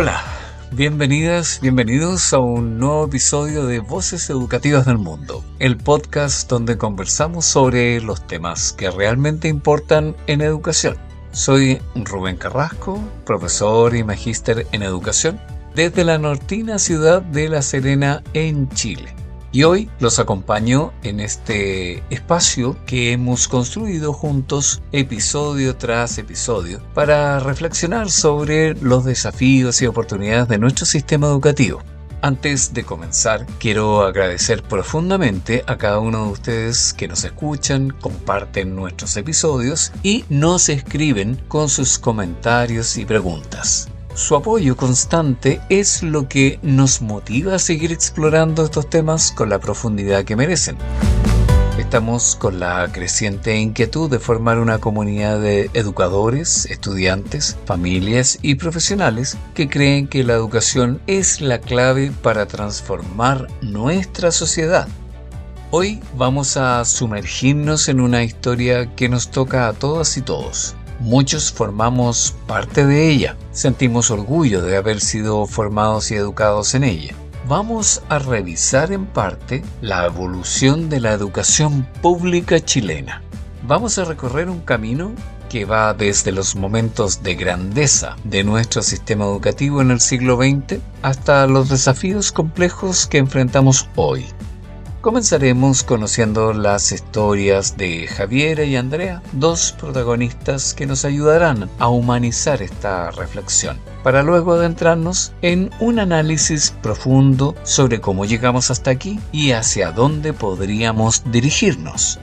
Hola, bienvenidas, bienvenidos a un nuevo episodio de Voces Educativas del Mundo, el podcast donde conversamos sobre los temas que realmente importan en educación. Soy Rubén Carrasco, profesor y magíster en educación desde la nortina ciudad de La Serena en Chile. Y hoy los acompaño en este espacio que hemos construido juntos episodio tras episodio para reflexionar sobre los desafíos y oportunidades de nuestro sistema educativo. Antes de comenzar, quiero agradecer profundamente a cada uno de ustedes que nos escuchan, comparten nuestros episodios y nos escriben con sus comentarios y preguntas. Su apoyo constante es lo que nos motiva a seguir explorando estos temas con la profundidad que merecen. Estamos con la creciente inquietud de formar una comunidad de educadores, estudiantes, familias y profesionales que creen que la educación es la clave para transformar nuestra sociedad. Hoy vamos a sumergirnos en una historia que nos toca a todas y todos. Muchos formamos parte de ella. Sentimos orgullo de haber sido formados y educados en ella. Vamos a revisar en parte la evolución de la educación pública chilena. Vamos a recorrer un camino que va desde los momentos de grandeza de nuestro sistema educativo en el siglo XX hasta los desafíos complejos que enfrentamos hoy. Comenzaremos conociendo las historias de Javiera y Andrea, dos protagonistas que nos ayudarán a humanizar esta reflexión, para luego adentrarnos en un análisis profundo sobre cómo llegamos hasta aquí y hacia dónde podríamos dirigirnos.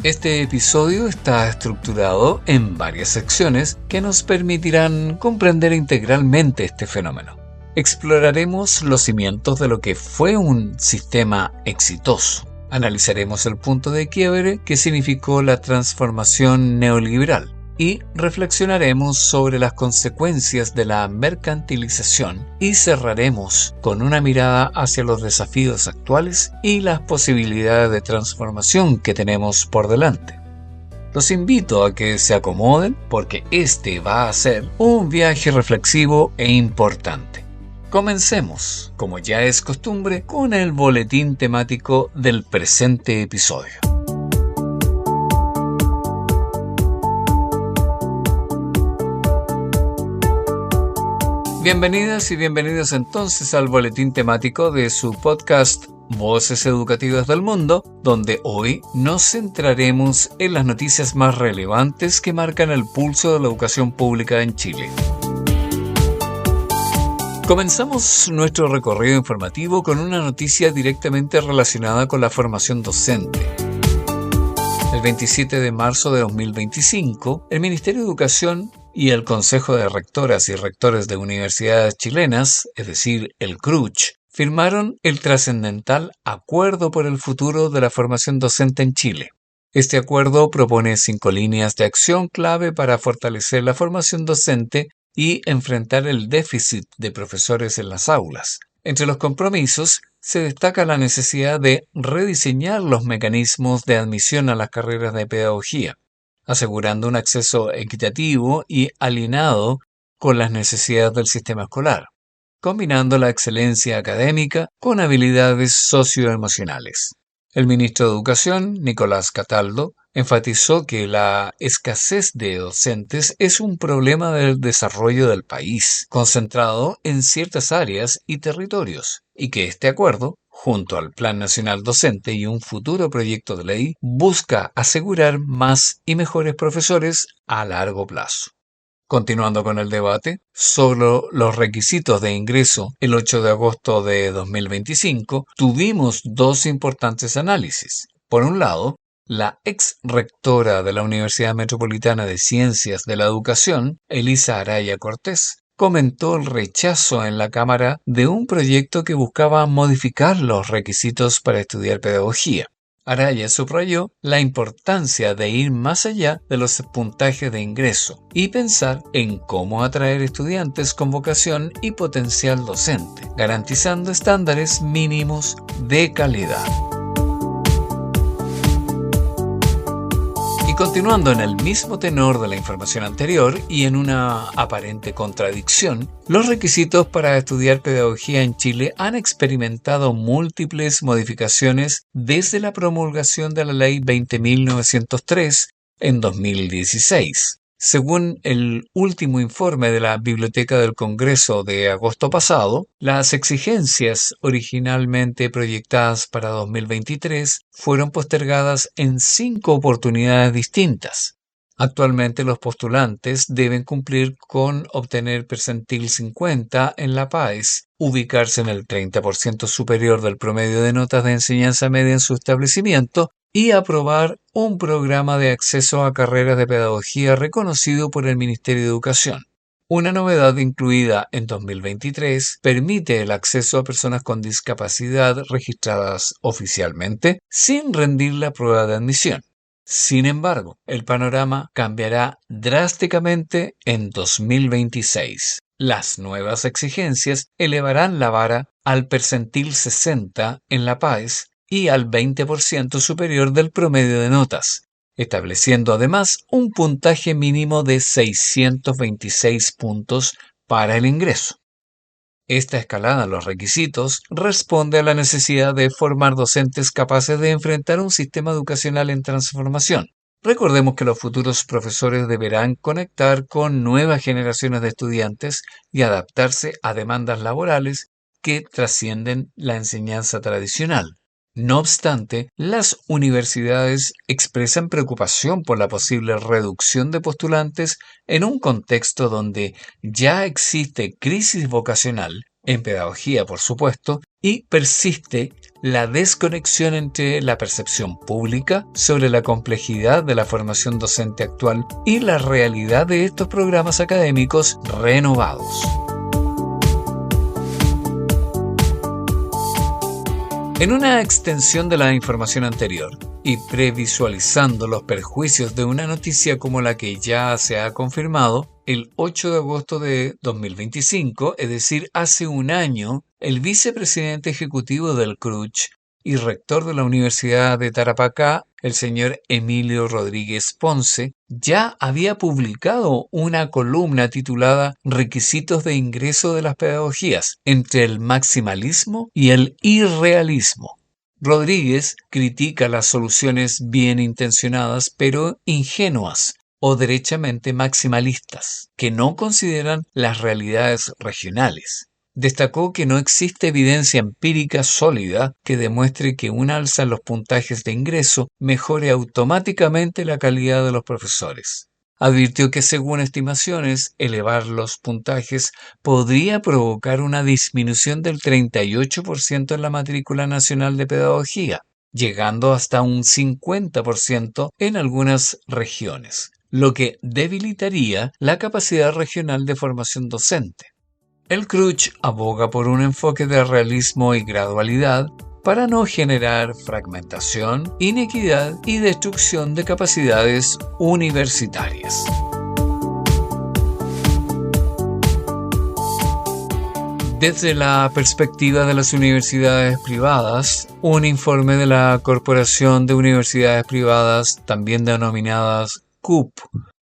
Este episodio está estructurado en varias secciones que nos permitirán comprender integralmente este fenómeno. Exploraremos los cimientos de lo que fue un sistema exitoso. Analizaremos el punto de quiebre que significó la transformación neoliberal y reflexionaremos sobre las consecuencias de la mercantilización y cerraremos con una mirada hacia los desafíos actuales y las posibilidades de transformación que tenemos por delante. Los invito a que se acomoden porque este va a ser un viaje reflexivo e importante. Comencemos, como ya es costumbre, con el boletín temático del presente episodio. Bienvenidas y bienvenidos entonces al boletín temático de su podcast Voces Educativas del Mundo, donde hoy nos centraremos en las noticias más relevantes que marcan el pulso de la educación pública en Chile. Comenzamos nuestro recorrido informativo con una noticia directamente relacionada con la formación docente. El 27 de marzo de 2025, el Ministerio de Educación y el Consejo de Rectoras y Rectores de Universidades Chilenas, es decir, el CRUCH, firmaron el trascendental Acuerdo por el Futuro de la Formación Docente en Chile. Este acuerdo propone 5 líneas de acción clave para fortalecer la formación docente y enfrentar el déficit de profesores en las aulas. Entre los compromisos se destaca la necesidad de rediseñar los mecanismos de admisión a las carreras de pedagogía, asegurando un acceso equitativo y alineado con las necesidades del sistema escolar, combinando la excelencia académica con habilidades socioemocionales. El ministro de Educación, Nicolás Cataldo, enfatizó que la escasez de docentes es un problema del desarrollo del país, concentrado en ciertas áreas y territorios, y que este acuerdo, junto al Plan Nacional Docente y un futuro proyecto de ley, busca asegurar más y mejores profesores a largo plazo. Continuando con el debate sobre los requisitos de ingreso, el 8 de agosto de 2025 tuvimos dos importantes análisis. Por un lado, la ex rectora de la Universidad Metropolitana de Ciencias de la Educación, Elisa Araya Cortés, comentó el rechazo en la Cámara de un proyecto que buscaba modificar los requisitos para estudiar pedagogía. Araya subrayó la importancia de ir más allá de los puntajes de ingreso y pensar en cómo atraer estudiantes con vocación y potencial docente, garantizando estándares mínimos de calidad. Y Continuando en el mismo tenor de la información anterior y en una aparente contradicción, los requisitos para estudiar pedagogía en Chile han experimentado múltiples modificaciones desde la promulgación de la Ley 20.903 en 2016. Según el último informe de la Biblioteca del Congreso de agosto pasado, las exigencias originalmente proyectadas para 2023 fueron postergadas en 5 oportunidades distintas. Actualmente los postulantes deben cumplir con obtener percentil 50 en la PAES, ubicarse en el 30% superior del promedio de notas de enseñanza media en su establecimiento y aprobar un programa de acceso a carreras de pedagogía reconocido por el Ministerio de Educación. Una novedad incluida en 2023 permite el acceso a personas con discapacidad registradas oficialmente sin rendir la prueba de admisión. Sin embargo, el panorama cambiará drásticamente en 2026. Las nuevas exigencias elevarán la vara al percentil 60 en la PAES y al 20% superior del promedio de notas, estableciendo además un puntaje mínimo de 626 puntos para el ingreso. Esta escalada en los requisitos responde a la necesidad de formar docentes capaces de enfrentar un sistema educacional en transformación. Recordemos que los futuros profesores deberán conectar con nuevas generaciones de estudiantes y adaptarse a demandas laborales que trascienden la enseñanza tradicional. No obstante, las universidades expresan preocupación por la posible reducción de postulantes en un contexto donde ya existe crisis vocacional, en pedagogía por supuesto, y persiste la desconexión entre la percepción pública sobre la complejidad de la formación docente actual y la realidad de estos programas académicos renovados. En una extensión de la información anterior y previsualizando los perjuicios de una noticia como la que ya se ha confirmado, el 8 de agosto de 2025, es decir, hace un año, el vicepresidente ejecutivo del CRUCH y rector de la Universidad de Tarapacá, el señor Emilio Rodríguez Ponce, ya había publicado una columna titulada Requisitos de ingreso de las pedagogías entre el maximalismo y el irrealismo. Rodríguez critica las soluciones bien intencionadas pero ingenuas o derechamente maximalistas, que no consideran las realidades regionales. Destacó que no existe evidencia empírica sólida que demuestre que un alza en los puntajes de ingreso mejore automáticamente la calidad de los profesores. Advirtió que según estimaciones, elevar los puntajes podría provocar una disminución del 38% en la matrícula nacional de pedagogía, llegando hasta un 50% en algunas regiones, lo que debilitaría la capacidad regional de formación docente. El CRUCH aboga por un enfoque de realismo y gradualidad para no generar fragmentación, inequidad y destrucción de capacidades universitarias. Desde la perspectiva de las universidades privadas, un informe de la Corporación de Universidades Privadas, también denominadas CUP,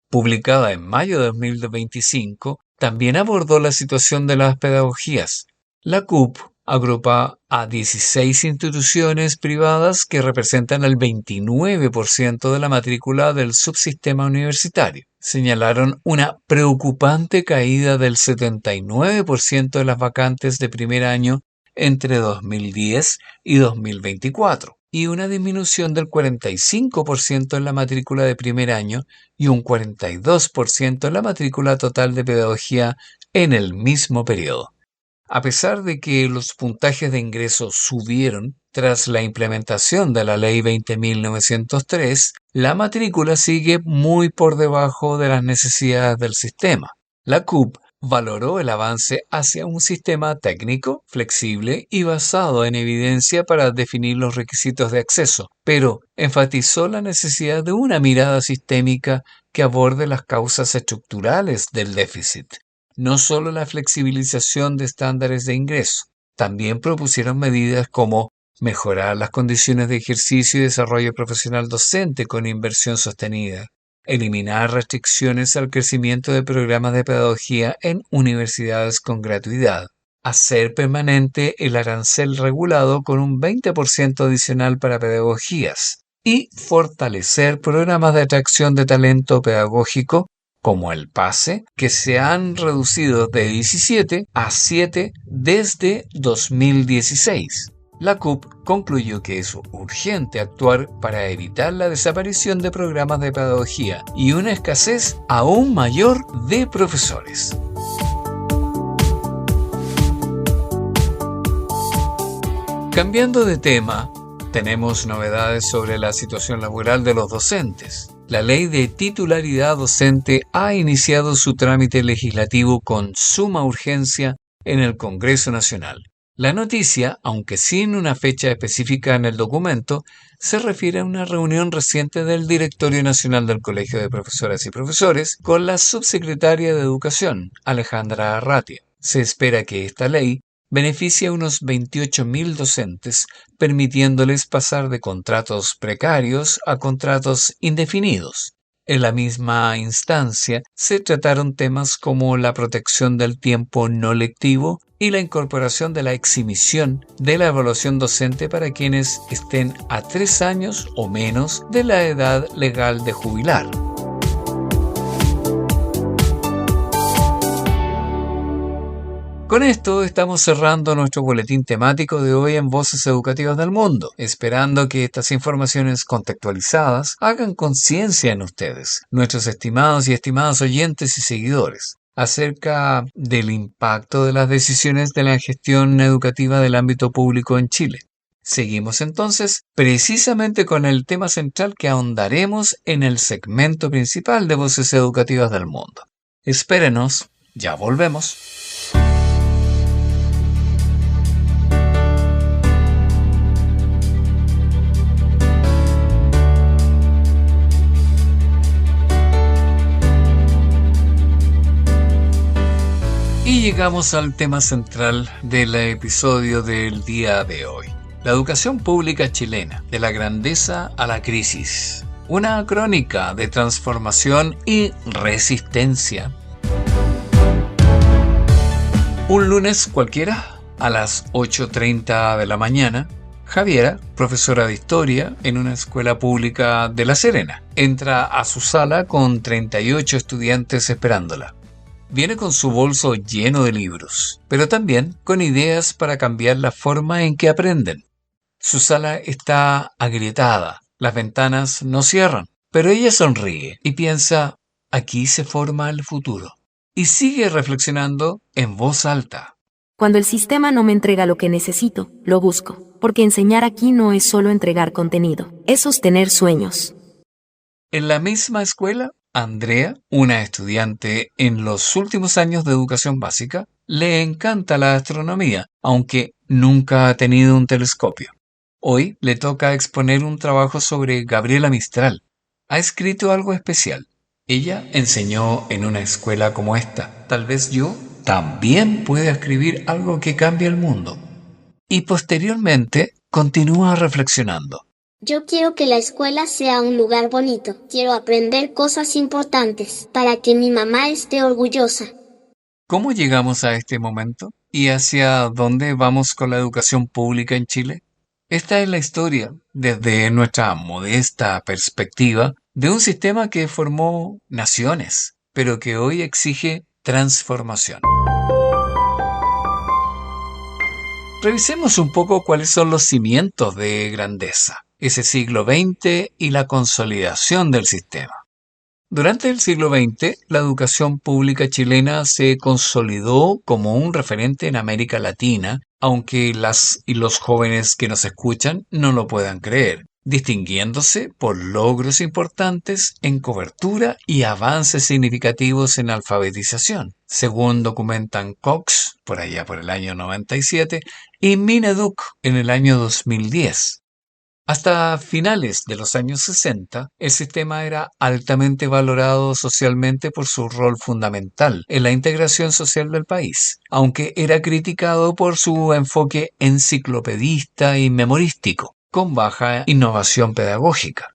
publicada en mayo de 2025, también abordó la situación de las pedagogías. La CUP agrupa a 16 instituciones privadas que representan el 29% de la matrícula del subsistema universitario. Señalaron una preocupante caída del 79% de las vacantes de primer año entre 2010 y 2024 y una disminución del 45% en la matrícula de primer año y un 42% en la matrícula total de pedagogía en el mismo periodo. A pesar de que los puntajes de ingreso subieron tras la implementación de la Ley 20.903, la matrícula sigue muy por debajo de las necesidades del sistema. La CUP valoró el avance hacia un sistema técnico, flexible y basado en evidencia para definir los requisitos de acceso, pero enfatizó la necesidad de una mirada sistémica que aborde las causas estructurales del déficit. No solo la flexibilización de estándares de ingreso, también propusieron medidas como mejorar las condiciones de ejercicio y desarrollo profesional docente con inversión sostenida, eliminar restricciones al crecimiento de programas de pedagogía en universidades con gratuidad, hacer permanente el arancel regulado con un 20% adicional para pedagogías y fortalecer programas de atracción de talento pedagógico como el PASE, que se han reducido de 17 a 7 desde 2016. La CUP concluyó que es urgente actuar para evitar la desaparición de programas de pedagogía y una escasez aún mayor de profesores. Cambiando de tema, tenemos novedades sobre la situación laboral de los docentes. La Ley de Titularidad Docente ha iniciado su trámite legislativo con suma urgencia en el Congreso Nacional. La noticia, aunque sin una fecha específica en el documento, se refiere a una reunión reciente del Directorio Nacional del Colegio de Profesoras y Profesores con la subsecretaria de Educación, Alejandra Arratia. Se espera que esta ley beneficia a unos 28.000 docentes, permitiéndoles pasar de contratos precarios a contratos indefinidos. En la misma instancia se trataron temas como la protección del tiempo no lectivo y la incorporación de la exhibición de la evaluación docente para quienes estén a 3 años o menos de la edad legal de jubilar. Con esto estamos cerrando nuestro boletín temático de hoy en Voces Educativas del Mundo, esperando que estas informaciones contextualizadas hagan conciencia en ustedes, nuestros estimados y estimadas oyentes y seguidores, acerca del impacto de las decisiones de la gestión educativa del ámbito público en Chile. Seguimos entonces precisamente con el tema central que ahondaremos en el segmento principal de Voces Educativas del Mundo. Espérenos, ya volvemos. Y llegamos al tema central del episodio del día de hoy. La educación pública chilena, de la grandeza a la crisis. Una crónica de transformación y resistencia. Un lunes cualquiera, a las 8:30 de la mañana, Javiera, profesora de historia en una escuela pública de La Serena, entra a su sala con 38 estudiantes esperándola. Viene con su bolso lleno de libros, pero también con ideas para cambiar la forma en que aprenden. Su sala está agrietada, las ventanas no cierran, pero ella sonríe y piensa, aquí se forma el futuro. Y sigue reflexionando en voz alta. Cuando el sistema no me entrega lo que necesito, lo busco, porque enseñar aquí no es solo entregar contenido, es sostener sueños. En la misma escuela, Andrea, una estudiante en los últimos años de educación básica, le encanta la astronomía, aunque nunca ha tenido un telescopio. Hoy le toca exponer un trabajo sobre Gabriela Mistral. Ha escrito algo especial. Ella enseñó en una escuela como esta. Tal vez yo también pueda escribir algo que cambie el mundo. Y posteriormente continúa reflexionando. Yo quiero que la escuela sea un lugar bonito. Quiero aprender cosas importantes para que mi mamá esté orgullosa. ¿Cómo llegamos a este momento? ¿Y hacia dónde vamos con la educación pública en Chile? Esta es la historia, desde nuestra modesta perspectiva, de un sistema que formó naciones, pero que hoy exige transformación. Revisemos un poco cuáles son los cimientos de grandeza, ese siglo XX y la consolidación del sistema. Durante el siglo XX, la educación pública chilena se consolidó como un referente en América Latina, aunque las y los jóvenes que nos escuchan no lo puedan creer, distinguiéndose por logros importantes en cobertura y avances significativos en alfabetización, según documentan Cox, por allá por el año 97, y Mineduc en el año 2010. Hasta finales de los años 60, el sistema era altamente valorado socialmente por su rol fundamental en la integración social del país, aunque era criticado por su enfoque enciclopedista y memorístico, con baja innovación pedagógica.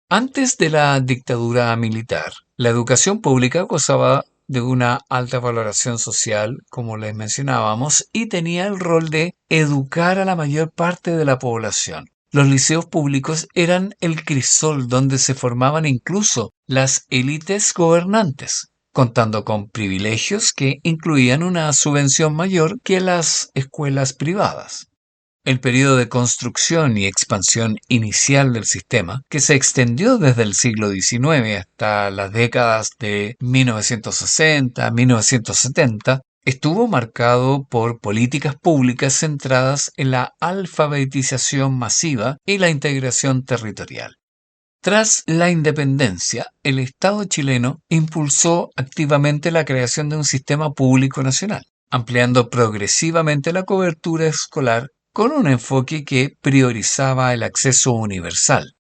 Antes de la dictadura militar, la educación pública gozaba de una alta valoración social, como les mencionábamos, y tenía el rol de educar a la mayor parte de la población. Los liceos públicos eran el crisol donde se formaban incluso las élites gobernantes, contando con privilegios que incluían una subvención mayor que las escuelas privadas. El periodo de construcción y expansión inicial del sistema, que se extendió desde el siglo XIX hasta las décadas de 1960 a 1970, estuvo marcado por políticas públicas centradas en la alfabetización masiva y la integración territorial. Tras la independencia, el Estado chileno impulsó activamente la creación de un sistema público nacional, ampliando progresivamente la cobertura escolar con un enfoque que priorizaba el acceso universal.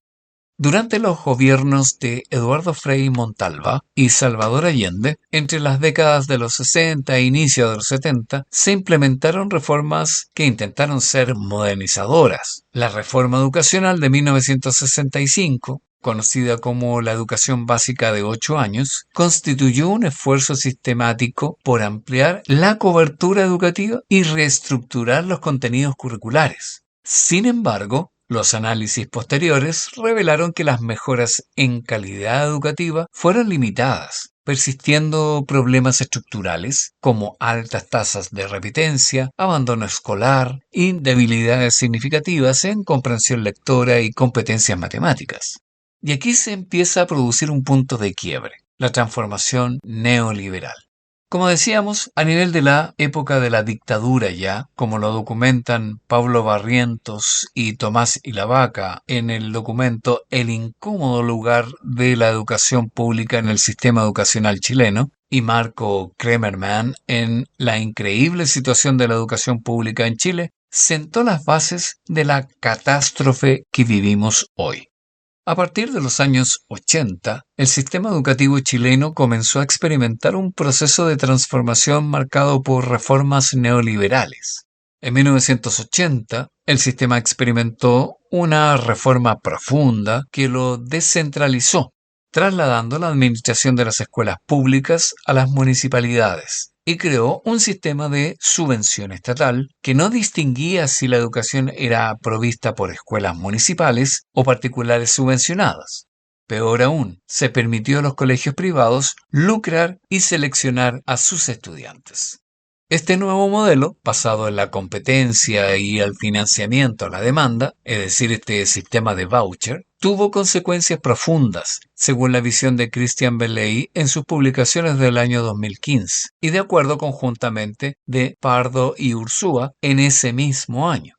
Durante los gobiernos de Eduardo Frei Montalva y Salvador Allende, entre las décadas de los 60 e inicio de los 70, se implementaron reformas que intentaron ser modernizadoras. La reforma educacional de 1965, conocida como la educación básica de 8 años, constituyó un esfuerzo sistemático por ampliar la cobertura educativa y reestructurar los contenidos curriculares. Sin embargo, los análisis posteriores revelaron que las mejoras en calidad educativa fueron limitadas, persistiendo problemas estructurales como altas tasas de repitencia, abandono escolar y debilidades significativas en comprensión lectora y competencias matemáticas. Y aquí se empieza a producir un punto de quiebre, la transformación neoliberal. Como decíamos, a nivel de la época de la dictadura ya, como lo documentan Pablo Barrientos y Tomás Ilavaca en el documento El incómodo lugar de la educación pública en el sistema educacional chileno, y Marco Kremerman en La increíble situación de la educación pública en Chile, sentó las bases de la catástrofe que vivimos hoy. A partir de los años 80, el sistema educativo chileno comenzó a experimentar un proceso de transformación marcado por reformas neoliberales. En 1980, el sistema experimentó una reforma profunda que lo descentralizó, trasladando la administración de las escuelas públicas a las municipalidades, y creó un sistema de subvención estatal que no distinguía si la educación era provista por escuelas municipales o particulares subvencionadas. Peor aún, se permitió a los colegios privados lucrar y seleccionar a sus estudiantes. Este nuevo modelo, basado en la competencia y el financiamiento a la demanda, es decir, este sistema de voucher, tuvo consecuencias profundas, según la visión de Christian Beley en sus publicaciones del año 2015, y de acuerdo conjuntamente de Pardo y Ursúa en ese mismo año.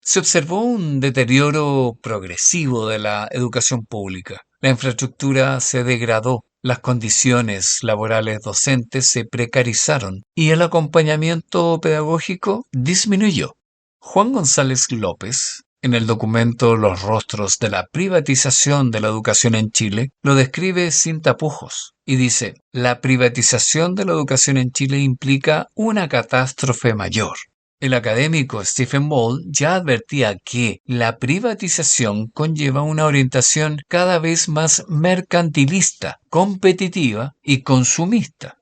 Se observó un deterioro progresivo de la educación pública. La infraestructura se degradó, las condiciones laborales docentes se precarizaron y el acompañamiento pedagógico disminuyó. Juan González López, en el documento Los rostros de la privatización de la educación en Chile, lo describe sin tapujos y dice: la privatización de la educación en Chile implica una catástrofe mayor. El académico Stephen Ball ya advertía que la privatización conlleva una orientación cada vez más mercantilista, competitiva y consumista.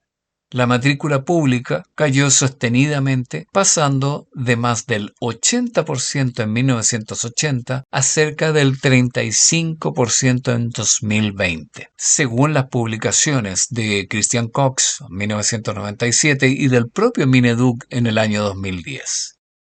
La matrícula pública cayó sostenidamente, pasando de más del 80% en 1980 a cerca del 35% en 2020, según las publicaciones de Christian Cox en 1997 y del propio Mineduc en el año 2010.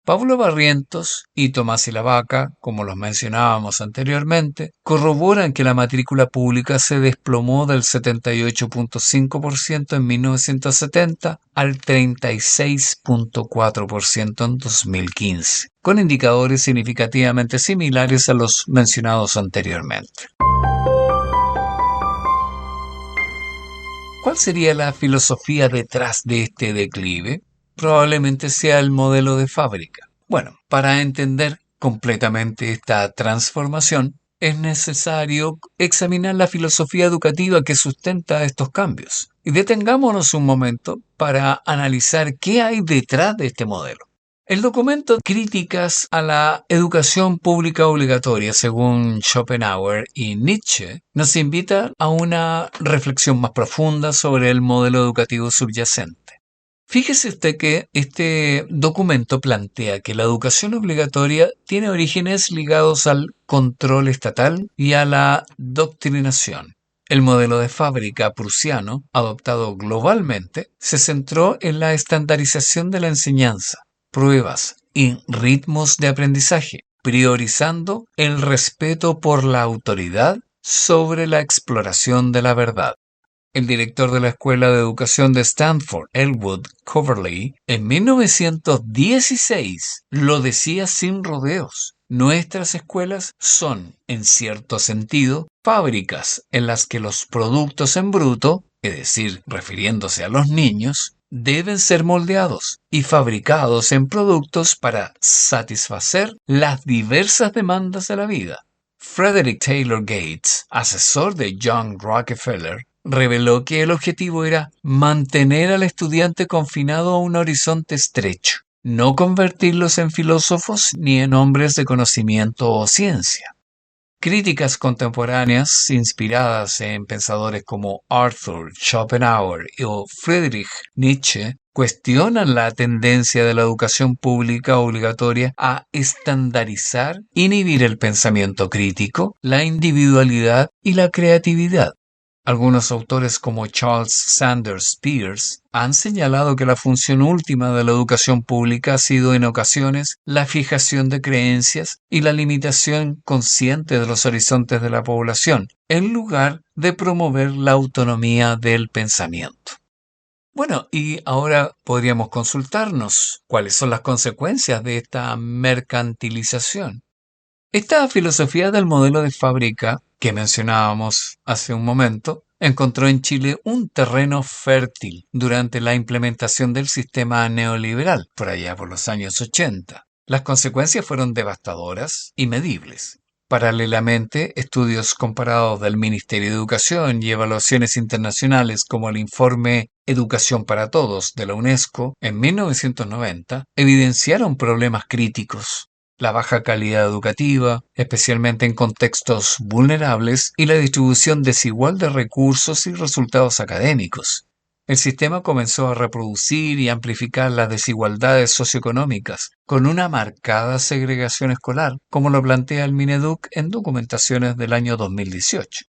Pablo Barrientos y Tomás Ilavaca, como los mencionábamos anteriormente, corroboran que la matrícula pública se desplomó del 78.5% en 1970 al 36.4% en 2015, con indicadores significativamente similares a los mencionados anteriormente. ¿Cuál sería la filosofía detrás de este declive? Probablemente sea el modelo de fábrica. Bueno, para entender completamente esta transformación, es necesario examinar la filosofía educativa que sustenta estos cambios. Y detengámonos un momento para analizar qué hay detrás de este modelo. El documento Críticas a la educación pública obligatoria, según Schopenhauer y Nietzsche, nos invita a una reflexión más profunda sobre el modelo educativo subyacente. Fíjese usted que este documento plantea que la educación obligatoria tiene orígenes ligados al control estatal y a la doctrinación. El modelo de fábrica prusiano, adoptado globalmente, se centró en la estandarización de la enseñanza, pruebas y ritmos de aprendizaje, priorizando el respeto por la autoridad sobre la exploración de la verdad. El director de la Escuela de Educación de Stanford, Elwood Coverley, en 1916 lo decía sin rodeos. Nuestras escuelas son, en cierto sentido, fábricas en las que los productos en bruto, es decir, refiriéndose a los niños, deben ser moldeados y fabricados en productos para satisfacer las diversas demandas de la vida. Frederick Taylor Gates, asesor de John Rockefeller, reveló que el objetivo era mantener al estudiante confinado a un horizonte estrecho, no convertirlos en filósofos ni en hombres de conocimiento o ciencia. Críticas contemporáneas inspiradas en pensadores como Arthur Schopenhauer o Friedrich Nietzsche cuestionan la tendencia de la educación pública obligatoria a estandarizar, inhibir el pensamiento crítico, la individualidad y la creatividad. Algunos autores como Charles Sanders Peirce han señalado que la función última de la educación pública ha sido en ocasiones la fijación de creencias y la limitación consciente de los horizontes de la población, en lugar de promover la autonomía del pensamiento. Bueno, y ahora podríamos consultarnos cuáles son las consecuencias de esta mercantilización. Esta filosofía del modelo de fábrica que mencionábamos hace un momento encontró en Chile un terreno fértil durante la implementación del sistema neoliberal, por allá por los años 80. Las consecuencias fueron devastadoras y medibles. Paralelamente, estudios comparados del Ministerio de Educación y evaluaciones internacionales como el informe Educación para Todos de la UNESCO en 1990 evidenciaron problemas críticos. La baja calidad educativa, especialmente en contextos vulnerables, y la distribución desigual de recursos y resultados académicos. El sistema comenzó a reproducir y amplificar las desigualdades socioeconómicas, con una marcada segregación escolar, como lo plantea el Mineduc en documentaciones del año 2018.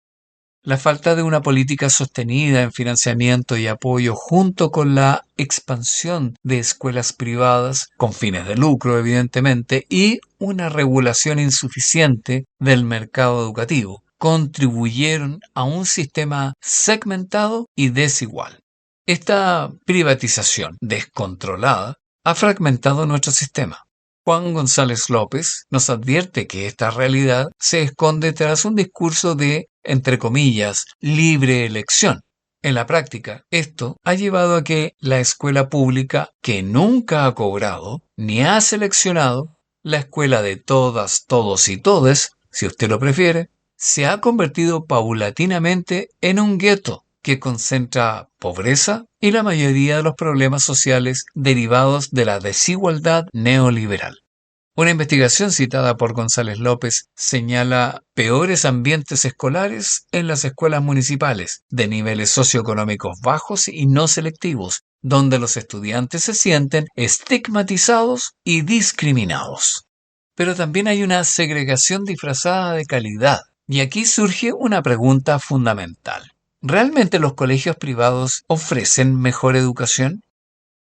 La falta de una política sostenida en financiamiento y apoyo junto con la expansión de escuelas privadas, con fines de lucro evidentemente, y una regulación insuficiente del mercado educativo, contribuyeron a un sistema segmentado y desigual. Esta privatización descontrolada ha fragmentado nuestro sistema. Juan González López nos advierte que esta realidad se esconde tras un discurso de, entre comillas, libre elección. En la práctica, esto ha llevado a que la escuela pública, que nunca ha cobrado ni ha seleccionado, la escuela de todas, todos y todes, si usted lo prefiere, se ha convertido paulatinamente en un gueto que concentra pobreza y la mayoría de los problemas sociales derivados de la desigualdad neoliberal. Una investigación citada por González López señala peores ambientes escolares en las escuelas municipales, de niveles socioeconómicos bajos y no selectivos, donde los estudiantes se sienten estigmatizados y discriminados. Pero también hay una segregación disfrazada de calidad, y aquí surge una pregunta fundamental. ¿Realmente los colegios privados ofrecen mejor educación?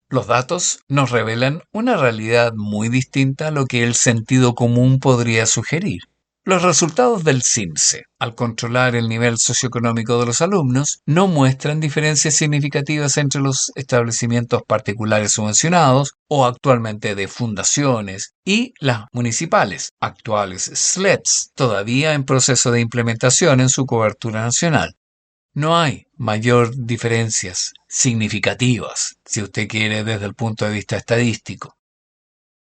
Los datos nos revelan una realidad muy distinta a lo que el sentido común podría sugerir. Los resultados del CIMSE, al controlar el nivel socioeconómico de los alumnos, no muestran diferencias significativas entre los establecimientos particulares subvencionados o actualmente de fundaciones y las municipales, actuales SLEDs, todavía en proceso de implementación en su cobertura nacional. No hay mayor diferencias significativas, si usted quiere, desde el punto de vista estadístico.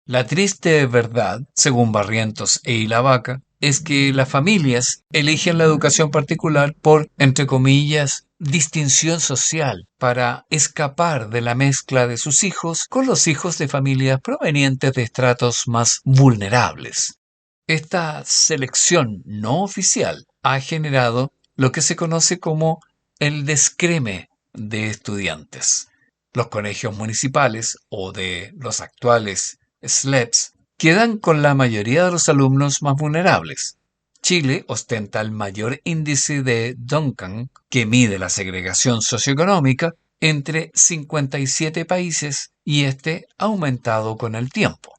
La triste verdad, según Barrientos e Ilavaca, es que las familias eligen la educación particular por, entre comillas, distinción social, para escapar de la mezcla de sus hijos con los hijos de familias provenientes de estratos más vulnerables. Esta selección no oficial ha generado lo que se conoce como el descreme de estudiantes. Los colegios municipales o de los actuales SLEPs quedan con la mayoría de los alumnos más vulnerables. Chile ostenta el mayor índice de Duncan, que mide la segregación socioeconómica, entre 57 países y este ha aumentado con el tiempo.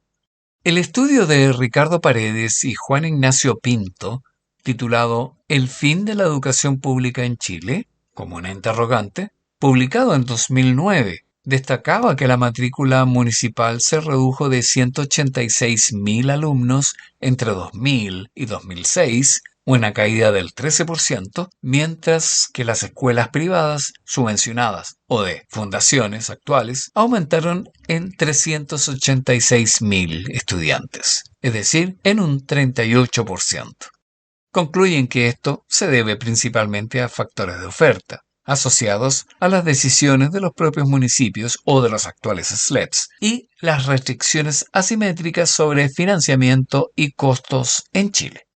El estudio de Ricardo Paredes y Juan Ignacio Pinto, titulado El fin de la educación pública en Chile, como una interrogante, publicado en 2009, destacaba que la matrícula municipal se redujo de 186.000 alumnos entre 2000 y 2006, una caída del 13%, mientras que las escuelas privadas subvencionadas o de fundaciones actuales aumentaron en 386.000 estudiantes, es decir, en un 38%. Concluyen que esto se debe principalmente a factores de oferta, asociados a las decisiones de los propios municipios o de los actuales SLEPs y las restricciones asimétricas sobre financiamiento y costos en Chile.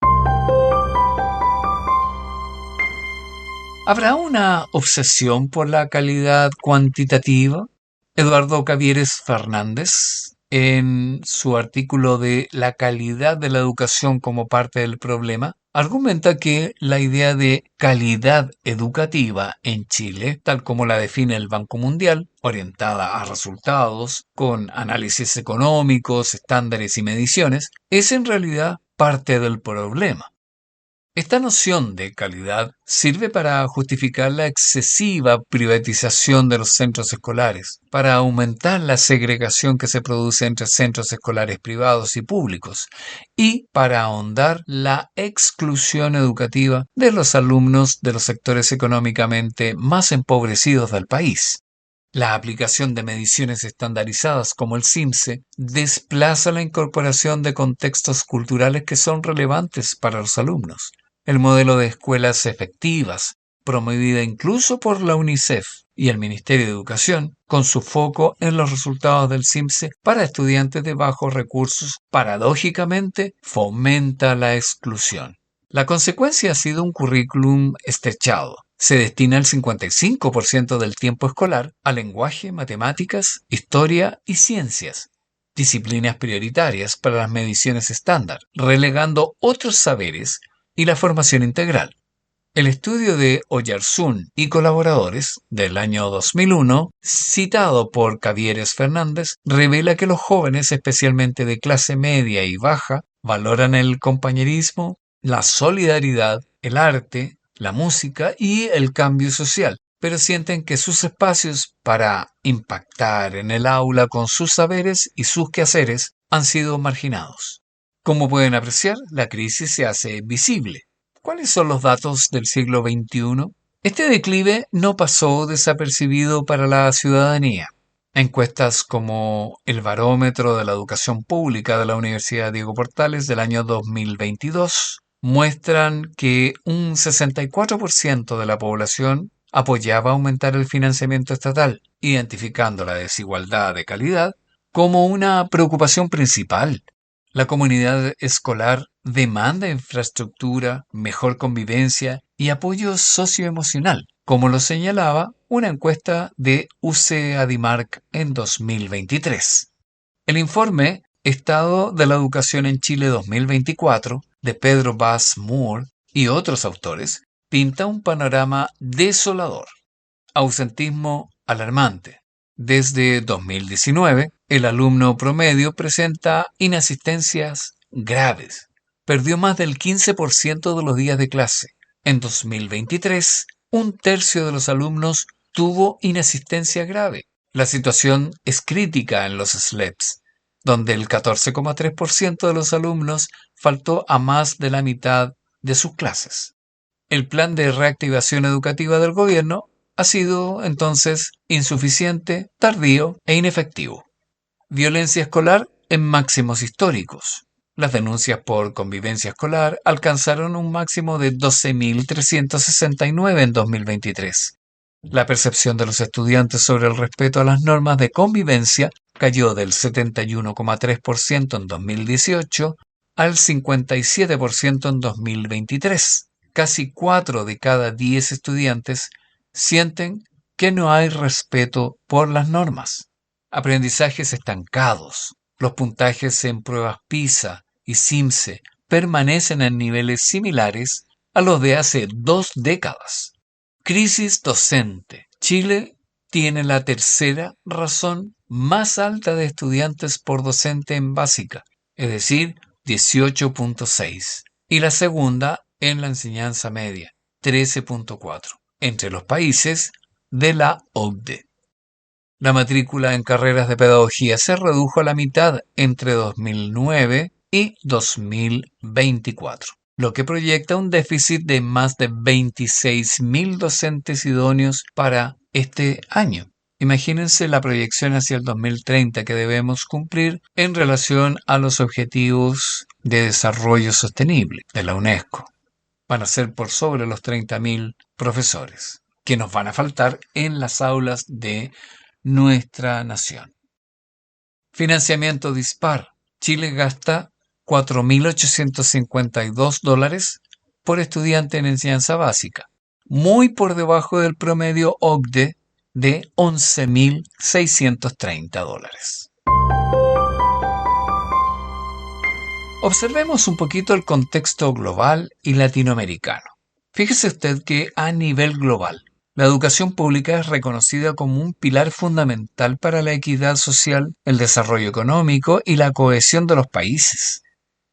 ¿Habrá una obsesión por la calidad cuantitativa? Eduardo Cavieres Fernández, en su artículo de La calidad de la educación como parte del problema, argumenta que la idea de calidad educativa en Chile, tal como la define el Banco Mundial, orientada a resultados, con análisis económicos, estándares y mediciones, es en realidad parte del problema. Esta noción de calidad sirve para justificar la excesiva privatización de los centros escolares, para aumentar la segregación que se produce entre centros escolares privados y públicos, y para ahondar la exclusión educativa de los alumnos de los sectores económicamente más empobrecidos del país. La aplicación de mediciones estandarizadas como el CIMSE desplaza la incorporación de contextos culturales que son relevantes para los alumnos. El modelo de escuelas efectivas, promovida incluso por la UNICEF y el Ministerio de Educación, con su foco en los resultados del CIMSE para estudiantes de bajos recursos, paradójicamente fomenta la exclusión. La consecuencia ha sido un currículum estrechado. Se destina el 55% del tiempo escolar a lenguaje, matemáticas, historia y ciencias, disciplinas prioritarias para las mediciones estándar, relegando otros saberes y la formación integral. El estudio de Oyarzún y colaboradores del año 2001, citado por Cavieres Fernández, revela que los jóvenes, especialmente de clase media y baja, valoran el compañerismo, la solidaridad, el arte, la música y el cambio social, pero sienten que sus espacios para impactar en el aula con sus saberes y sus quehaceres han sido marginados. Como pueden apreciar, la crisis se hace visible. ¿Cuáles son los datos del siglo XXI? Este declive no pasó desapercibido para la ciudadanía. Encuestas como el Barómetro de la Educación Pública de la Universidad Diego Portales del año 2022 muestran que un 64% de la población apoyaba aumentar el financiamiento estatal, identificando la desigualdad de calidad como una preocupación principal. La comunidad escolar demanda infraestructura, mejor convivencia y apoyo socioemocional, como lo señalaba una encuesta de UC Adimark en 2023. El informe Estado de la Educación en Chile 2024 de Pedro Bas Moore y otros autores pinta un panorama desolador. Ausentismo alarmante. Desde 2019, el alumno promedio presenta inasistencias graves. Perdió más del 15% de los días de clase. En 2023, un tercio de los alumnos tuvo inasistencia grave. La situación es crítica en los SLEPs, donde el 14,3% de los alumnos faltó a más de la mitad de sus clases. El plan de reactivación educativa del gobierno ha sido, entonces, insuficiente, tardío e inefectivo. Violencia escolar en máximos históricos. Las denuncias por convivencia escolar alcanzaron un máximo de 12.369 en 2023. La percepción de los estudiantes sobre el respeto a las normas de convivencia cayó del 71,3% en 2018 al 57% en 2023. Casi 4 de cada 10 estudiantes sienten que no hay respeto por las normas. Aprendizajes estancados. Los puntajes en pruebas PISA y CIMSE permanecen en niveles similares a los de hace 2 décadas. Crisis docente. Chile tiene la tercera razón más alta de estudiantes por docente en básica, es decir, 18.6, y la segunda en la enseñanza media, 13.4, entre los países de la OCDE. La matrícula en carreras de pedagogía se redujo a la mitad entre 2009 y 2024, lo que proyecta un déficit de más de 26.000 docentes idóneos para este año. Imagínense la proyección hacia el 2030 que debemos cumplir en relación a los objetivos de desarrollo sostenible de la UNESCO. Van a ser por sobre los 30.000 profesores que nos van a faltar en las aulas de nuestra nación. Financiamiento dispar. Chile gasta $4.852 por estudiante en enseñanza básica, muy por debajo del promedio OCDE de $11.630. Observemos un poquito el contexto global y latinoamericano. Fíjese usted que a nivel global, la educación pública es reconocida como un pilar fundamental para la equidad social, el desarrollo económico y la cohesión de los países.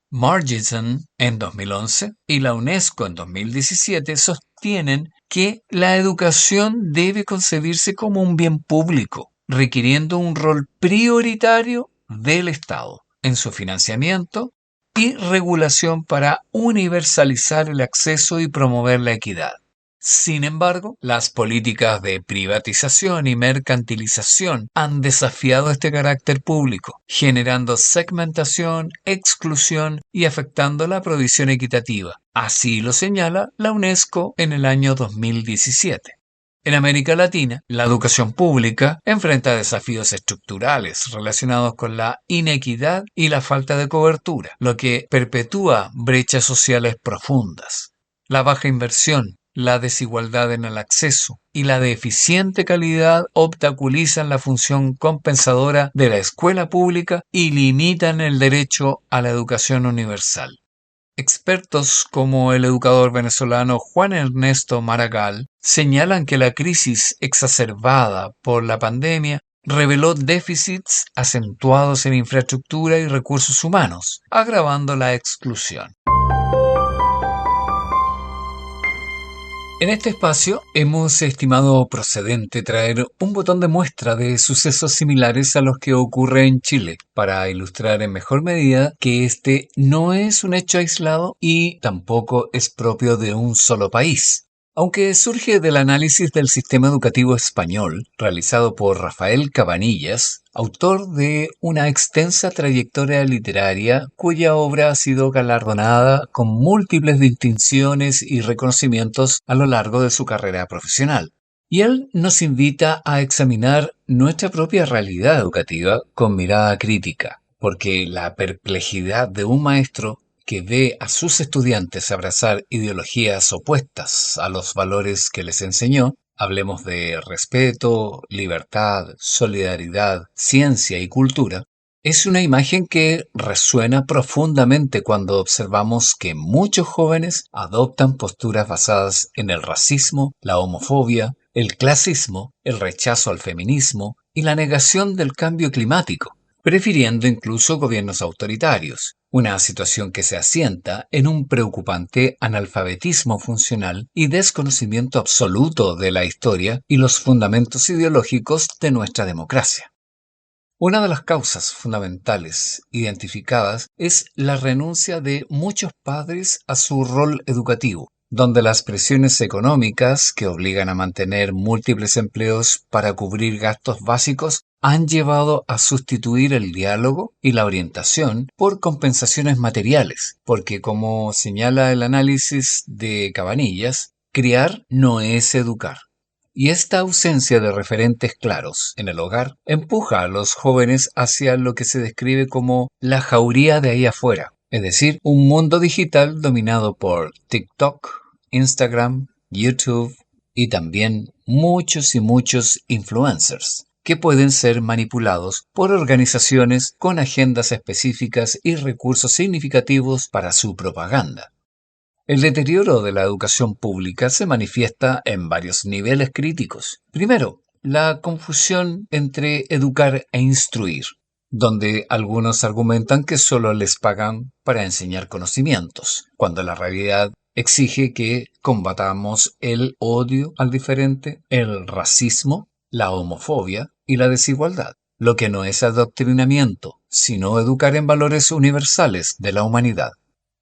Murchison en 2011 y la UNESCO en 2017 sostienen que la educación debe concebirse como un bien público, requiriendo un rol prioritario del Estado en su financiamiento y regulación para universalizar el acceso y promover la equidad. Sin embargo, las políticas de privatización y mercantilización han desafiado este carácter público, generando segmentación, exclusión y afectando la provisión equitativa. Así lo señala la UNESCO en el año 2017. En América Latina, la educación pública enfrenta desafíos estructurales relacionados con la inequidad y la falta de cobertura, lo que perpetúa brechas sociales profundas. La baja inversión, la desigualdad en el acceso y la deficiente calidad obstaculizan la función compensadora de la escuela pública y limitan el derecho a la educación universal. Expertos como el educador venezolano Juan Ernesto Maragall señalan que la crisis exacerbada por la pandemia reveló déficits acentuados en infraestructura y recursos humanos, agravando la exclusión. En este espacio hemos estimado procedente traer un botón de muestra de sucesos similares a los que ocurren en Chile, para ilustrar en mejor medida que este no es un hecho aislado y tampoco es propio de un solo país. Aunque surge del análisis del sistema educativo español, realizado por Rafael Cabanillas, autor de una extensa trayectoria literaria cuya obra ha sido galardonada con múltiples distinciones y reconocimientos a lo largo de su carrera profesional. Y él nos invita a examinar nuestra propia realidad educativa con mirada crítica, porque la perplejidad de un maestro que ve a sus estudiantes abrazar ideologías opuestas a los valores que les enseñó, hablemos de respeto, libertad, solidaridad, ciencia y cultura, es una imagen que resuena profundamente cuando observamos que muchos jóvenes adoptan posturas basadas en el racismo, la homofobia, el clasismo, el rechazo al feminismo y la negación del cambio climático, prefiriendo incluso gobiernos autoritarios. Una situación que se asienta en un preocupante analfabetismo funcional y desconocimiento absoluto de la historia y los fundamentos ideológicos de nuestra democracia. Una de las causas fundamentales identificadas es la renuncia de muchos padres a su rol educativo, donde las presiones económicas que obligan a mantener múltiples empleos para cubrir gastos básicos han llevado a sustituir el diálogo y la orientación por compensaciones materiales, porque como señala el análisis de Cabanillas, criar no es educar. Y esta ausencia de referentes claros en el hogar empuja a los jóvenes hacia lo que se describe como la jauría de ahí afuera, es decir, un mundo digital dominado por TikTok, Instagram, YouTube y también muchos y muchos influencers, que pueden ser manipulados por organizaciones con agendas específicas y recursos significativos para su propaganda. El deterioro de la educación pública se manifiesta en varios niveles críticos. Primero, la confusión entre educar e instruir, donde algunos argumentan que solo les pagan para enseñar conocimientos, cuando la realidad exige que combatamos el odio al diferente, el racismo, la homofobia y la desigualdad, lo que no es adoctrinamiento, sino educar en valores universales de la humanidad.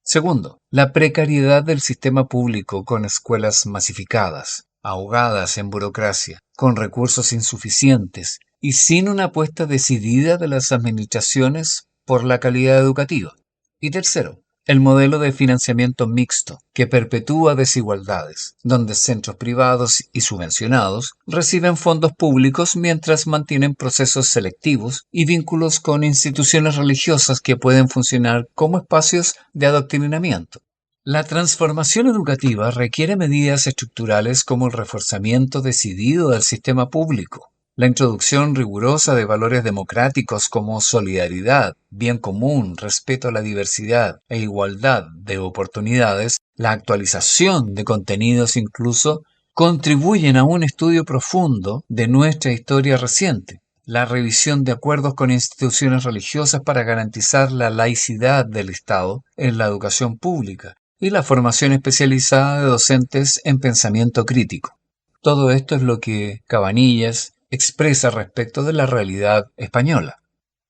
Segundo, la precariedad del sistema público con escuelas masificadas, ahogadas en burocracia, con recursos insuficientes y sin una apuesta decidida de las administraciones por la calidad educativa. Y tercero, el modelo de financiamiento mixto, que perpetúa desigualdades, donde centros privados y subvencionados reciben fondos públicos mientras mantienen procesos selectivos y vínculos con instituciones religiosas que pueden funcionar como espacios de adoctrinamiento. La transformación educativa requiere medidas estructurales como el reforzamiento decidido del sistema público, la introducción rigurosa de valores democráticos como solidaridad, bien común, respeto a la diversidad e igualdad de oportunidades, la actualización de contenidos incluso, contribuyen a un estudio profundo de nuestra historia reciente, la revisión de acuerdos con instituciones religiosas para garantizar la laicidad del Estado en la educación pública y la formación especializada de docentes en pensamiento crítico. Todo esto es lo que Cabanillas expresa respecto de la realidad española.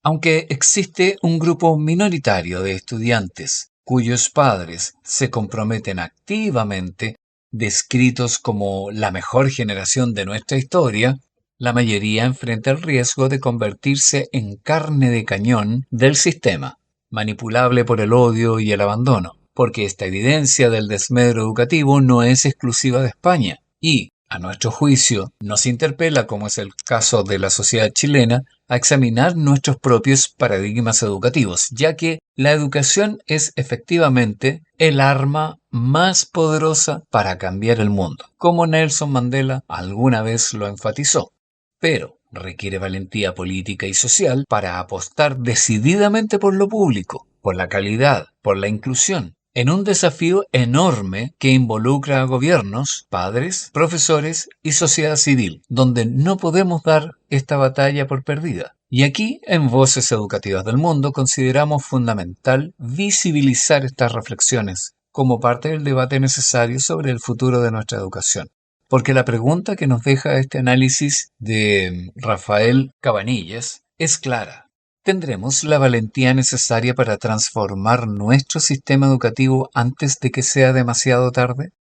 Aunque existe un grupo minoritario de estudiantes cuyos padres se comprometen activamente, descritos como la mejor generación de nuestra historia, la mayoría enfrenta el riesgo de convertirse en carne de cañón del sistema, manipulable por el odio y el abandono, porque esta evidencia del desmedro educativo no es exclusiva de España y, a nuestro juicio, nos interpela, como es el caso de la sociedad chilena, a examinar nuestros propios paradigmas educativos, ya que la educación es efectivamente el arma más poderosa para cambiar el mundo, como Nelson Mandela alguna vez lo enfatizó. Pero requiere valentía política y social para apostar decididamente por lo público, por la calidad, por la inclusión, en un desafío enorme que involucra a gobiernos, padres, profesores y sociedad civil, donde no podemos dar esta batalla por perdida. Y aquí, en Voces Educativas del Mundo, consideramos fundamental visibilizar estas reflexiones como parte del debate necesario sobre el futuro de nuestra educación. Porque la pregunta que nos deja este análisis de Rafael Cabanillas es clara. ¿Tendremos la valentía necesaria para transformar nuestro sistema educativo antes de que sea demasiado tarde?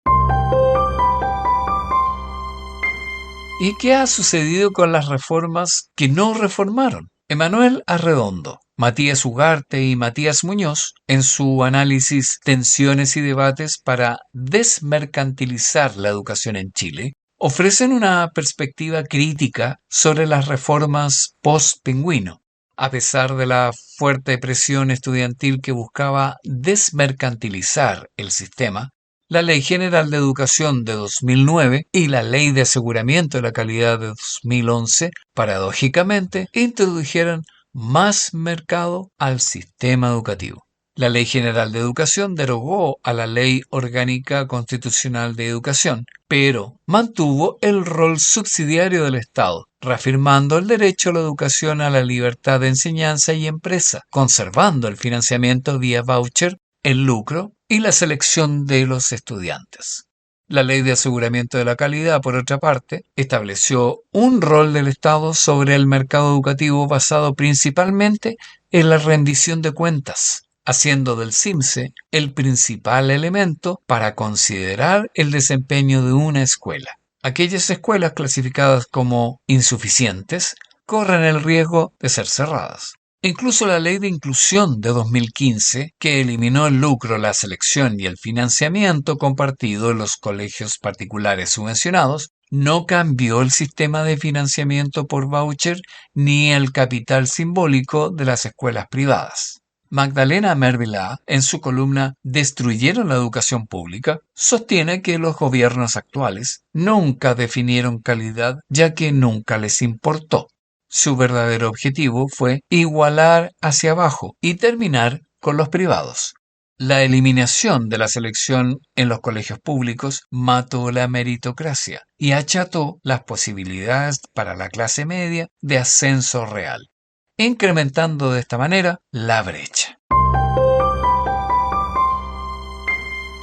¿Y qué ha sucedido con las reformas que no reformaron? Emanuel Arredondo, Matías Ugarte y Matías Muñoz, en su análisis Tensiones y debates para desmercantilizar la educación en Chile, ofrecen una perspectiva crítica sobre las reformas post-Pingüino. A pesar de la fuerte presión estudiantil que buscaba desmercantilizar el sistema, la Ley General de Educación de 2009 y la Ley de Aseguramiento de la Calidad de 2011, paradójicamente, introdujeron más mercado al sistema educativo. La Ley General de Educación derogó a la Ley Orgánica Constitucional de Educación, pero mantuvo el rol subsidiario del Estado, reafirmando el derecho a la educación, a la libertad de enseñanza y empresa, conservando el financiamiento vía voucher, el lucro y la selección de los estudiantes. La Ley de Aseguramiento de la Calidad, por otra parte, estableció un rol del Estado sobre el mercado educativo basado principalmente en la rendición de cuentas, haciendo del CIMSE el principal elemento para considerar el desempeño de una escuela. Aquellas escuelas clasificadas como insuficientes corren el riesgo de ser cerradas. Incluso la Ley de Inclusión de 2015, que eliminó el lucro, la selección y el financiamiento compartido en los colegios particulares subvencionados, no cambió el sistema de financiamiento por voucher ni el capital simbólico de las escuelas privadas. Magdalena Mervilá, en su columna ¿Destruyeron la educación pública?, sostiene que los gobiernos actuales nunca definieron calidad, ya que nunca les importó. Su verdadero objetivo fue igualar hacia abajo y terminar con los privados. La eliminación de la selección en los colegios públicos mató la meritocracia y acható las posibilidades para la clase media de ascenso real, incrementando de esta manera la brecha.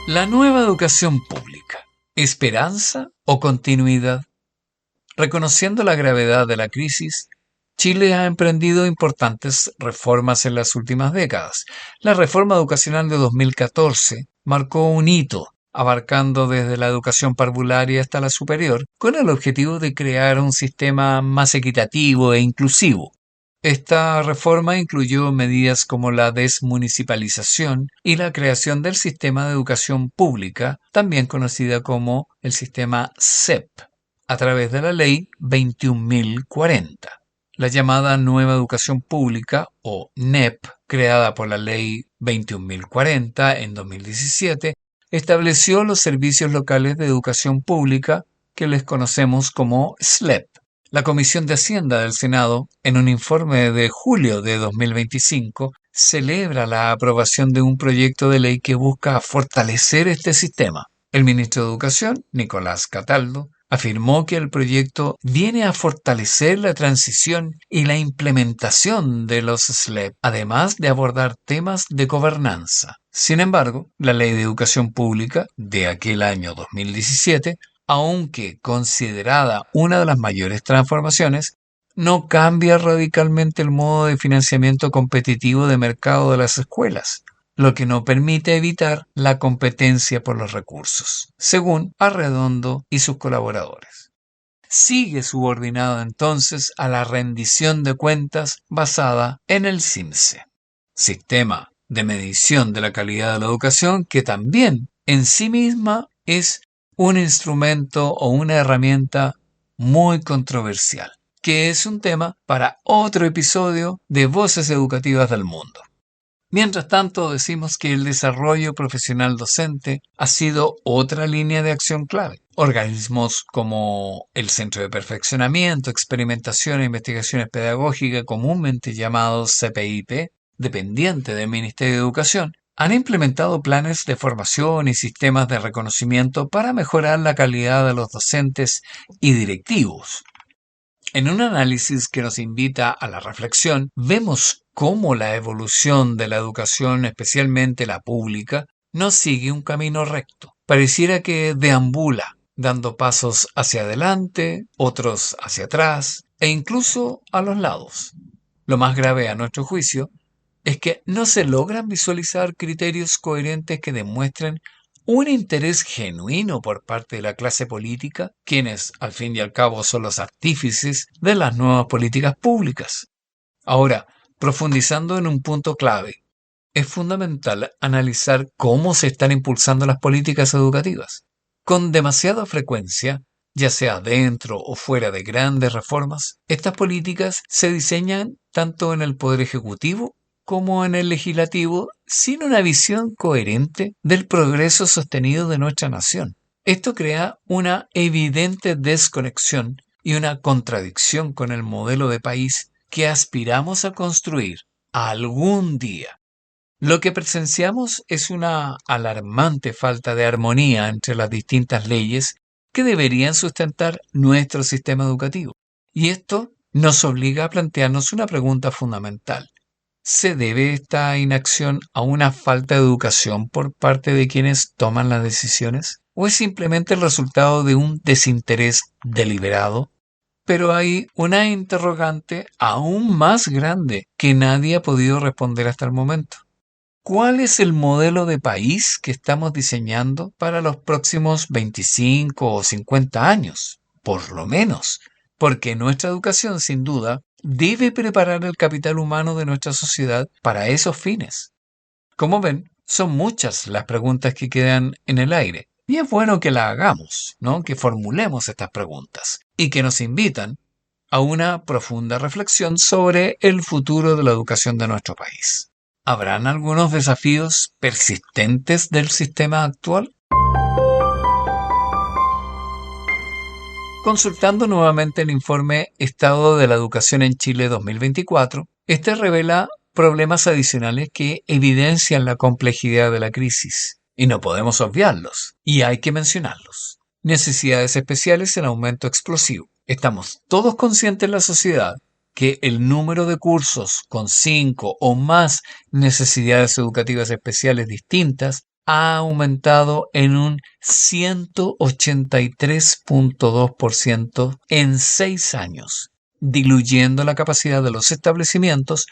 La nueva educación pública, ¿esperanza o continuidad? Reconociendo la gravedad de la crisis, Chile ha emprendido importantes reformas en las últimas décadas. La reforma educacional de 2014 marcó un hito, abarcando desde la educación parvularia hasta la superior, con el objetivo de crear un sistema más equitativo e inclusivo. Esta reforma incluyó medidas como la desmunicipalización y la creación del sistema de educación pública, también conocida como el sistema SEP, a través de la Ley 21.040. La llamada Nueva Educación Pública, o NEP, creada por la Ley 21.040 en 2017, estableció los servicios locales de educación pública que les conocemos como SLEP. La Comisión de Hacienda del Senado, en un informe de julio de 2025, celebra la aprobación de un proyecto de ley que busca fortalecer este sistema. El ministro de Educación, Nicolás Cataldo, afirmó que el proyecto viene a fortalecer la transición y la implementación de los SLEP, además de abordar temas de gobernanza. Sin embargo, la Ley de Educación Pública de aquel año 2017, aunque considerada una de las mayores transformaciones, no cambia radicalmente el modo de financiamiento competitivo de mercado de las escuelas, lo que no permite evitar la competencia por los recursos, según Arredondo y sus colaboradores. Sigue subordinado entonces a la rendición de cuentas basada en el SIMSE, sistema de medición de la calidad de la educación, que también en sí misma es un instrumento o una herramienta muy controversial, que es un tema para otro episodio de Voces Educativas del Mundo. Mientras tanto, decimos que el desarrollo profesional docente ha sido otra línea de acción clave. Organismos como el Centro de Perfeccionamiento, Experimentación e Investigaciones Pedagógicas, comúnmente llamados CPIP, dependiente del Ministerio de Educación, han implementado planes de formación y sistemas de reconocimiento para mejorar la calidad de los docentes y directivos. En un análisis que nos invita a la reflexión, vemos cómo la evolución de la educación, especialmente la pública, no sigue un camino recto. Pareciera que deambula, dando pasos hacia adelante, otros hacia atrás e incluso a los lados. Lo más grave, a nuestro juicio, es que no se logran visualizar criterios coherentes que demuestren un interés genuino por parte de la clase política, quienes al fin y al cabo son los artífices de las nuevas políticas públicas. Ahora, profundizando en un punto clave, es fundamental analizar cómo se están impulsando las políticas educativas. Con demasiada frecuencia, ya sea dentro o fuera de grandes reformas, estas políticas se diseñan tanto en el Poder Ejecutivo como en el legislativo, sin una visión coherente del progreso sostenido de nuestra nación. Esto crea una evidente desconexión y una contradicción con el modelo de país que aspiramos a construir algún día. Lo que presenciamos es una alarmante falta de armonía entre las distintas leyes que deberían sustentar nuestro sistema educativo. Y esto nos obliga a plantearnos una pregunta fundamental. ¿Se debe esta inacción a una falta de educación por parte de quienes toman las decisiones? ¿O es simplemente el resultado de un desinterés deliberado? Pero hay una interrogante aún más grande que nadie ha podido responder hasta el momento. ¿Cuál es el modelo de país que estamos diseñando para los próximos 25 o 50 años? Por lo menos, porque nuestra educación, sin duda, debe preparar el capital humano de nuestra sociedad para esos fines. Como ven, son muchas las preguntas que quedan en el aire. Y es bueno que las hagamos, ¿no? Que formulemos estas preguntas y que nos invitan a una profunda reflexión sobre el futuro de la educación de nuestro país. ¿Habrán algunos desafíos persistentes del sistema actual? Consultando nuevamente el informe Estado de la Educación en Chile 2024, este revela problemas adicionales que evidencian la complejidad de la crisis. Y no podemos obviarlos, y hay que mencionarlos. Necesidades especiales en aumento explosivo. Estamos todos conscientes en la sociedad que el número de cursos con 5 o más necesidades educativas especiales distintas ha aumentado en un 183.2% en 6 años, diluyendo la capacidad de los establecimientos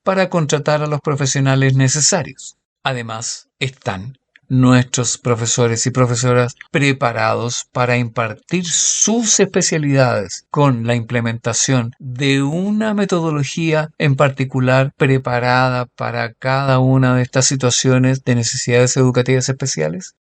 para contratar a los profesionales necesarios. Además, están nuestros profesores y profesoras preparados para impartir sus especialidades con la implementación de una metodología en particular preparada para cada una de estas situaciones de necesidades educativas especiales?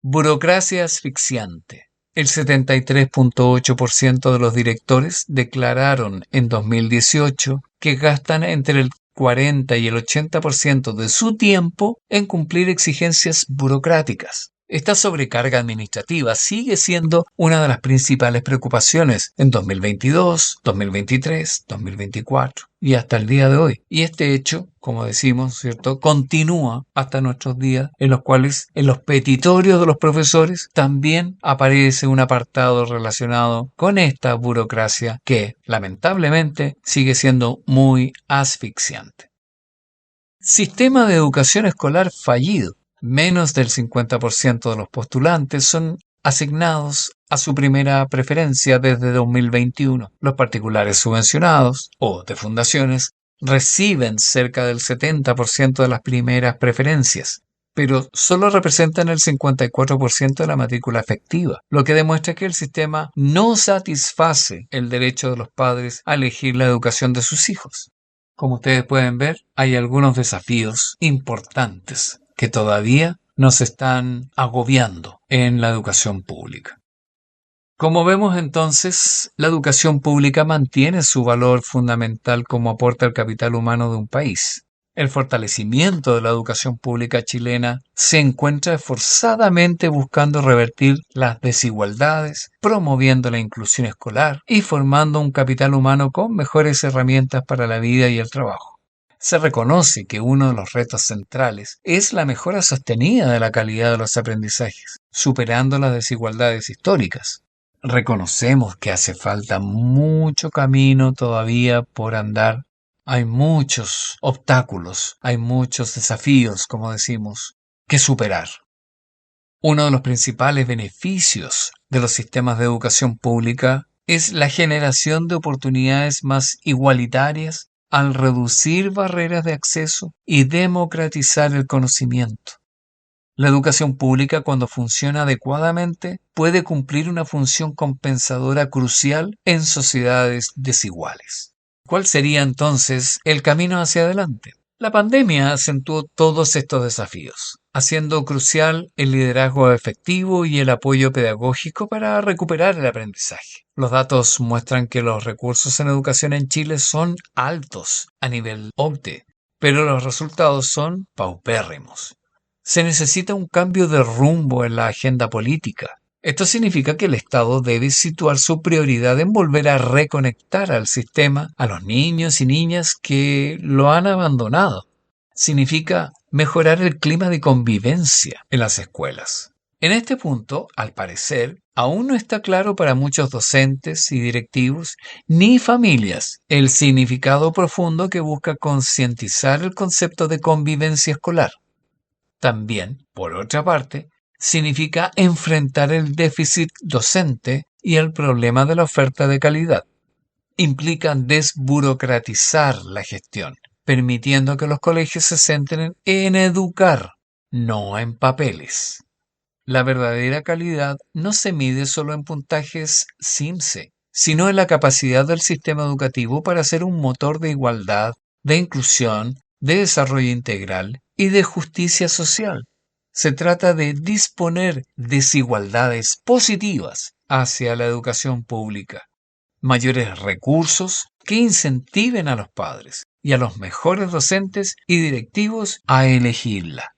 Burocracia asfixiante. El 73.8% de los directores declararon en 2018 que gastan entre el 40 y el 80% de su tiempo en cumplir exigencias burocráticas. Esta sobrecarga administrativa sigue siendo una de las principales preocupaciones en 2022, 2023, 2024 y hasta el día de hoy. Y este hecho, como decimos, ¿cierto?, continúa hasta nuestros días, en los cuales en los petitorios de los profesores también aparece un apartado relacionado con esta burocracia que, lamentablemente, sigue siendo muy asfixiante. Sistema de educación escolar fallido. Menos del 50% de los postulantes son asignados a su primera preferencia desde 2021. Los particulares subvencionados o de fundaciones reciben cerca del 70% de las primeras preferencias, pero solo representan el 54% de la matrícula efectiva, lo que demuestra que el sistema no satisface el derecho de los padres a elegir la educación de sus hijos. Como ustedes pueden ver, hay algunos desafíos importantes que todavía nos están agobiando en la educación pública. Como vemos entonces, la educación pública mantiene su valor fundamental como aporte al capital humano de un país. El fortalecimiento de la educación pública chilena se encuentra esforzadamente buscando revertir las desigualdades, promoviendo la inclusión escolar y formando un capital humano con mejores herramientas para la vida y el trabajo. Se reconoce que uno de los retos centrales es la mejora sostenida de la calidad de los aprendizajes, superando las desigualdades históricas. Reconocemos que hace falta mucho camino todavía por andar. Hay muchos obstáculos, hay muchos desafíos, como decimos, que superar. Uno de los principales beneficios de los sistemas de educación pública es la generación de oportunidades más igualitarias al reducir barreras de acceso y democratizar el conocimiento. La educación pública, cuando funciona adecuadamente, puede cumplir una función compensadora crucial en sociedades desiguales. ¿Cuál sería entonces el camino hacia adelante? La pandemia acentuó todos estos desafíos, haciendo crucial el liderazgo efectivo y el apoyo pedagógico para recuperar el aprendizaje. Los datos muestran que los recursos en educación en Chile son altos a nivel OCDE, pero los resultados son paupérrimos. Se necesita un cambio de rumbo en la agenda política. Esto significa que el Estado debe situar su prioridad en volver a reconectar al sistema a los niños y niñas que lo han abandonado. Significa mejorar el clima de convivencia en las escuelas. En este punto, al parecer, aún no está claro para muchos docentes y directivos ni familias el significado profundo que busca concientizar el concepto de convivencia escolar. También, por otra parte, significa enfrentar el déficit docente y el problema de la oferta de calidad. Implica desburocratizar la gestión, permitiendo que los colegios se centren en educar, no en papeles. La verdadera calidad no se mide solo en puntajes CIMSE, sino en la capacidad del sistema educativo para ser un motor de igualdad, de inclusión, de desarrollo integral y de justicia social. Se trata de disponer desigualdades positivas hacia la educación pública, mayores recursos que incentiven a los padres y a los mejores docentes y directivos a elegirla.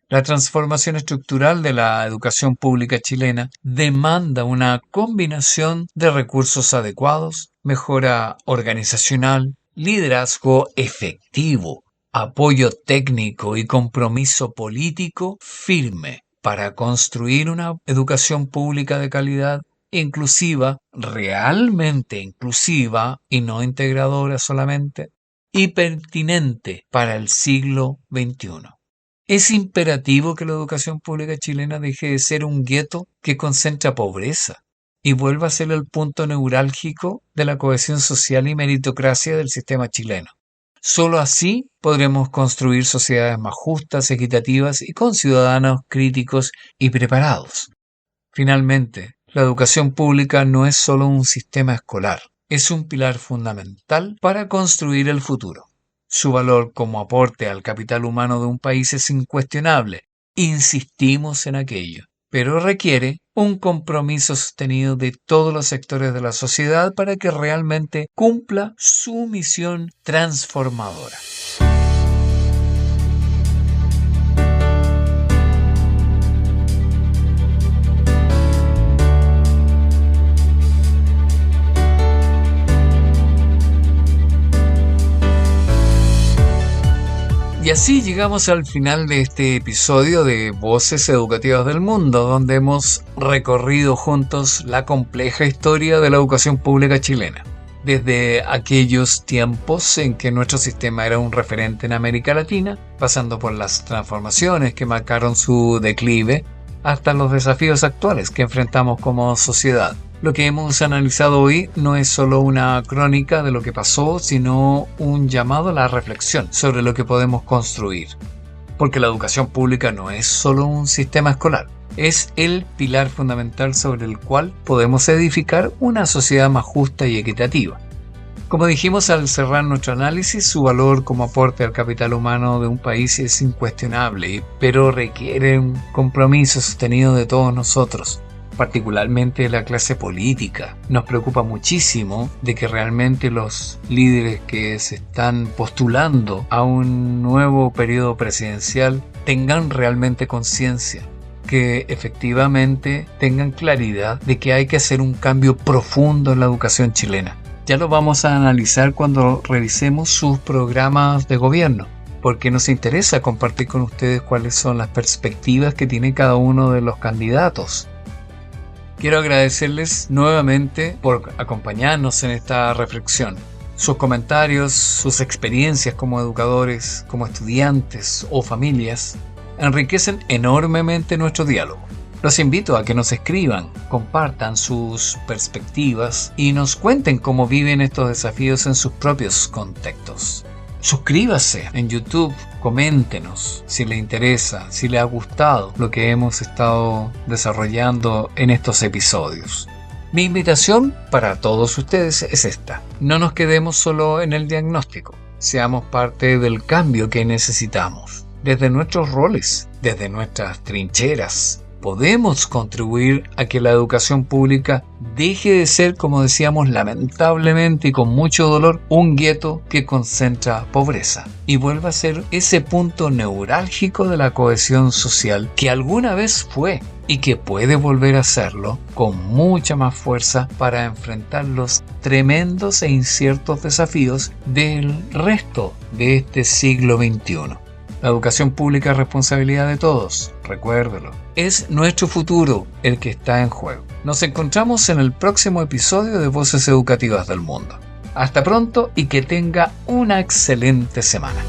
La transformación estructural de la educación pública chilena demanda una combinación de recursos adecuados, mejora organizacional, liderazgo efectivo, apoyo técnico y compromiso político firme para construir una educación pública de calidad, inclusiva, realmente inclusiva y no integradora solamente, y pertinente para el siglo XXI. Es imperativo que la educación pública chilena deje de ser un gueto que concentra pobreza y vuelva a ser el punto neurálgico de la cohesión social y meritocracia del sistema chileno. Solo así podremos construir sociedades más justas, equitativas y con ciudadanos críticos y preparados. Finalmente, la educación pública no es solo un sistema escolar, es un pilar fundamental para construir el futuro. Su valor como aporte al capital humano de un país es incuestionable. Insistimos en aquello, pero requiere un compromiso sostenido de todos los sectores de la sociedad para que realmente cumpla su misión transformadora. Y así llegamos al final de este episodio de Voces Educativas del Mundo, donde hemos recorrido juntos la compleja historia de la educación pública chilena. Desde aquellos tiempos en que nuestro sistema era un referente en América Latina, pasando por las transformaciones que marcaron su declive, hasta los desafíos actuales que enfrentamos como sociedad. Lo que hemos analizado hoy no es solo una crónica de lo que pasó, sino un llamado a la reflexión sobre lo que podemos construir. Porque la educación pública no es solo un sistema escolar, es el pilar fundamental sobre el cual podemos edificar una sociedad más justa y equitativa. Como dijimos al cerrar nuestro análisis, su valor como aporte al capital humano de un país es incuestionable, pero requiere un compromiso sostenido de todos nosotros, particularmente de la clase política. Nos preocupa muchísimo de que realmente los líderes que se están postulando a un nuevo periodo presidencial tengan realmente conciencia, que efectivamente tengan claridad de que hay que hacer un cambio profundo en la educación chilena. Ya lo vamos a analizar cuando revisemos sus programas de gobierno, porque nos interesa compartir con ustedes cuáles son las perspectivas que tiene cada uno de los candidatos. Quiero agradecerles nuevamente por acompañarnos en esta reflexión. Sus comentarios, sus experiencias como educadores, como estudiantes o familias, enriquecen enormemente nuestro diálogo. Los invito a que nos escriban, compartan sus perspectivas y nos cuenten cómo viven estos desafíos en sus propios contextos. Suscríbase en YouTube, coméntenos si le interesa, si le ha gustado lo que hemos estado desarrollando en estos episodios. Mi invitación para todos ustedes es esta: no nos quedemos solo en el diagnóstico, seamos parte del cambio que necesitamos. Desde nuestros roles, desde nuestras trincheras, podemos contribuir a que la educación pública deje de ser, como decíamos lamentablemente y con mucho dolor, un gueto que concentra pobreza y vuelva a ser ese punto neurálgico de la cohesión social que alguna vez fue y que puede volver a serlo con mucha más fuerza para enfrentar los tremendos e inciertos desafíos del resto de este siglo XXI. La educación pública es responsabilidad de todos, recuérdelo. Es nuestro futuro el que está en juego. Nos encontramos en el próximo episodio de Voces Educativas del Mundo. Hasta pronto y que tenga una excelente semana.